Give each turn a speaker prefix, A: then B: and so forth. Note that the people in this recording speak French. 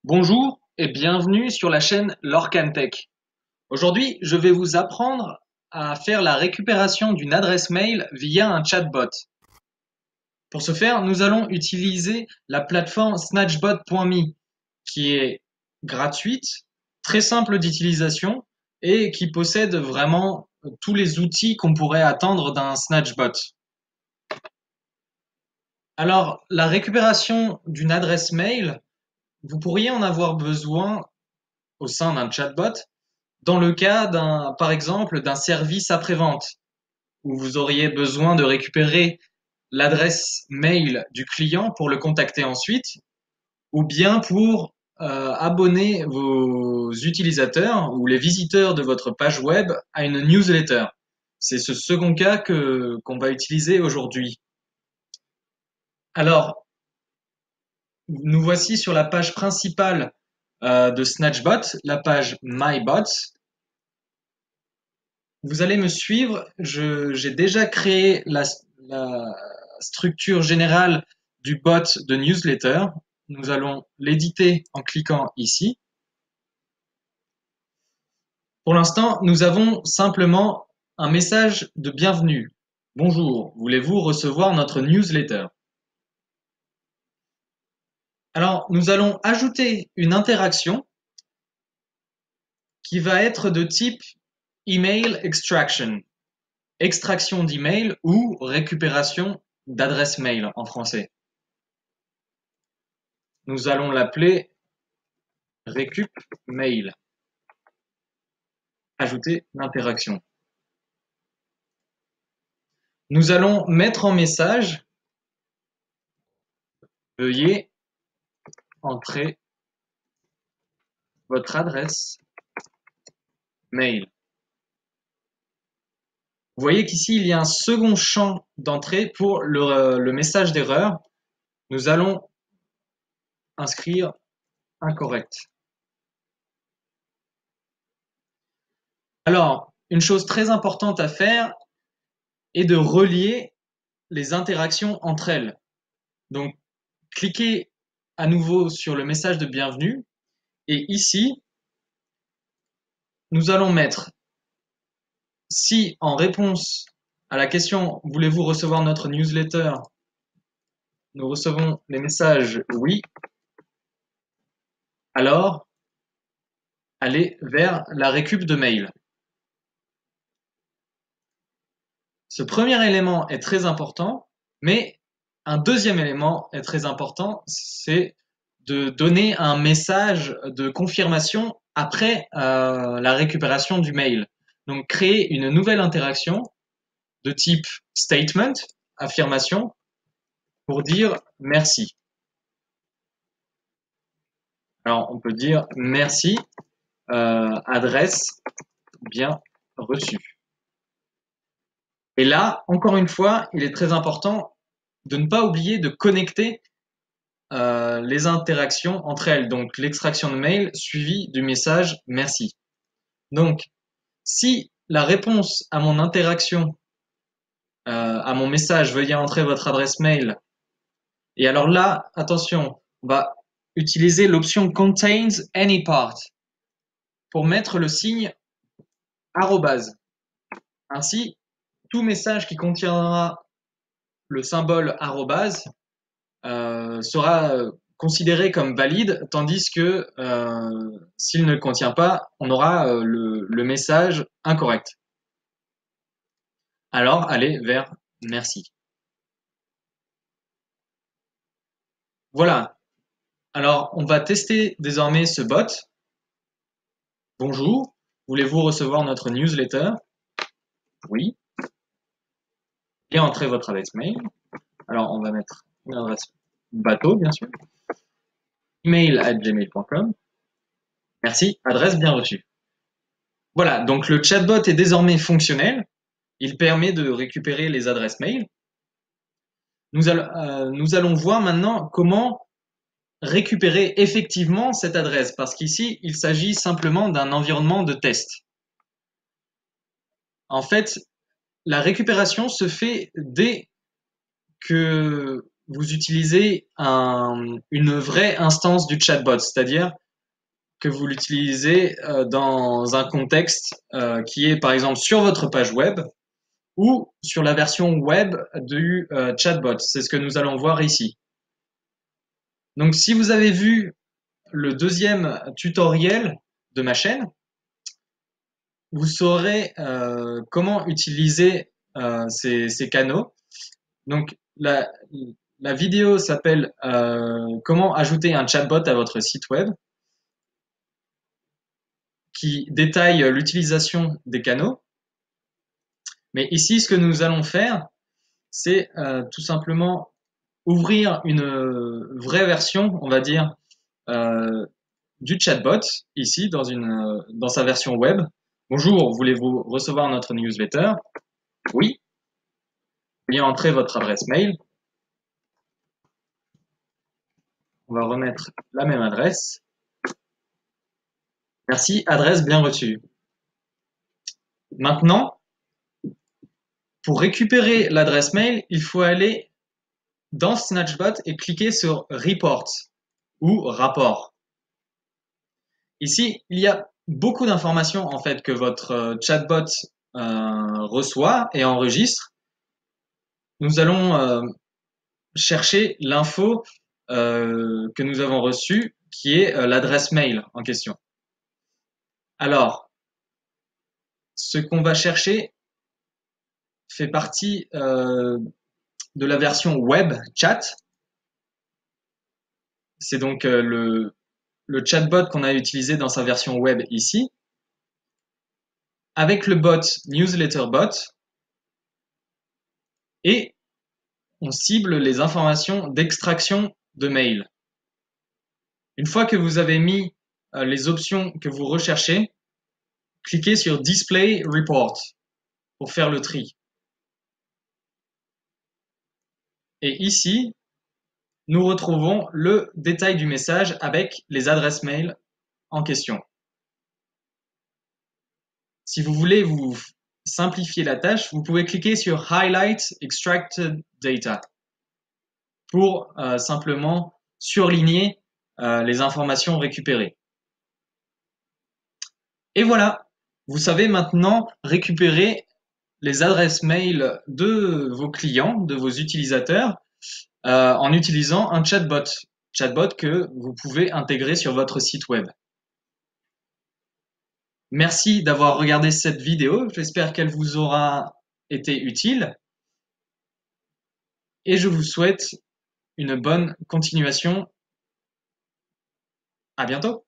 A: Bonjour et bienvenue sur la chaîne Lorcantech. Aujourd'hui, je vais vous apprendre à faire la récupération d'une adresse mail via un chatbot. Pour ce faire, nous allons utiliser la plateforme snatchbot.me qui est gratuite, très simple d'utilisation et qui possède vraiment tous les outils qu'on pourrait attendre d'un snatchbot. Alors, la récupération d'une adresse mail, vous pourriez en avoir besoin au sein d'un chatbot dans le cas par exemple, d'un service après-vente où vous auriez besoin de récupérer l'adresse mail du client pour le contacter ensuite, ou bien pour abonner vos utilisateurs ou les visiteurs de votre page web à une newsletter. C'est ce second cas qu'on va utiliser aujourd'hui. Alors, nous voici sur la page principale de Snatchbot, la page MyBots. Vous allez me suivre. J'ai déjà créé la structure générale du bot de newsletter. Nous allons l'éditer en cliquant ici. Pour l'instant, nous avons simplement un message de bienvenue. Bonjour, voulez-vous recevoir notre newsletter? Alors, nous allons ajouter une interaction qui va être de type email extraction, extraction d'email ou récupération d'adresse mail en français. Nous allons l'appeler récup mail. Ajouter l'interaction. Nous allons mettre en message veuillez entrer votre adresse mail. Vous voyez qu'ici, il y a un second champ d'entrée pour le message d'erreur. Nous allons inscrire incorrect. Alors, une chose très importante à faire est de relier les interactions entre elles. Donc, cliquez à nouveau sur le message de bienvenue et ici, nous allons mettre si en réponse à la question voulez-vous recevoir notre newsletter, nous recevons les messages oui, alors allez vers la récup de mail. Ce premier élément est très important, mais un deuxième élément est très important, c'est de donner un message de confirmation après la récupération du mail. Donc créer une nouvelle interaction de type statement, affirmation, pour dire merci. Alors on peut dire merci, adresse bien reçue. Et là, encore une fois, il est très important de ne pas oublier de connecter les interactions entre elles, donc l'extraction de mail suivie du message merci. Donc, si la réponse à mon interaction, à mon message veuillez entrer votre adresse mail, et alors là, attention, on va utiliser l'option contains any part pour mettre le signe arrobase. Ainsi, tout message qui contiendra le symbole arrobase sera considéré comme valide, tandis que s'il ne contient pas, on aura le message incorrect. Alors, allez vers merci. Voilà. Alors, on va tester désormais ce bot. Bonjour, voulez-vous recevoir notre newsletter? Oui. Et entrez votre adresse mail. Alors, on va mettre une adresse bateau, bien sûr. email@gmail.com. Merci, adresse bien reçue. Voilà, donc le chatbot est désormais fonctionnel. Il permet de récupérer les adresses mail. Nous allons voir maintenant comment récupérer effectivement cette adresse, parce qu'ici, il s'agit simplement d'un environnement de test. En fait, la récupération se fait dès que vous utilisez une vraie instance du chatbot, c'est-à-dire que vous l'utilisez dans un contexte qui est par exemple sur votre page web ou sur la version web du chatbot. C'est ce que nous allons voir ici. Donc si vous avez vu le deuxième tutoriel de ma chaîne, vous saurez comment utiliser ces canaux. Donc la vidéo s'appelle comment ajouter un chatbot à votre site web, qui détaille l'utilisation des canaux. Mais ici, ce que nous allons faire, c'est tout simplement ouvrir une vraie version, on va dire, du chatbot, ici, dans sa version web. Bonjour, voulez-vous recevoir notre newsletter? Oui. Veuillez entrer votre adresse mail. On va remettre la même adresse. Merci, adresse bien reçue. Maintenant, pour récupérer l'adresse mail, il faut aller dans Snatchbot et cliquer sur Report ou Rapport. Ici, il y a beaucoup d'informations en fait que votre chatbot reçoit et enregistre. Nous allons chercher l'info que nous avons reçue, qui est l'adresse mail en question. Alors, ce qu'on va chercher fait partie de la version web chat. C'est donc le chatbot qu'on a utilisé dans sa version web ici. Avec le bot NewsletterBot, et on cible les informations d'extraction de mail. Une fois que vous avez mis les options que vous recherchez, cliquez sur Display Report pour faire le tri. Et ici, nous retrouvons le détail du message avec les adresses mail en question. Si vous voulez vous simplifier la tâche, vous pouvez cliquer sur Highlight Extracted Data pour simplement surligner les informations récupérées. Et voilà, vous savez maintenant récupérer les adresses mail de vos clients, de vos utilisateurs, en utilisant un chatbot que vous pouvez intégrer sur votre site web. Merci d'avoir regardé cette vidéo, j'espère qu'elle vous aura été utile et je vous souhaite une bonne continuation. À bientôt.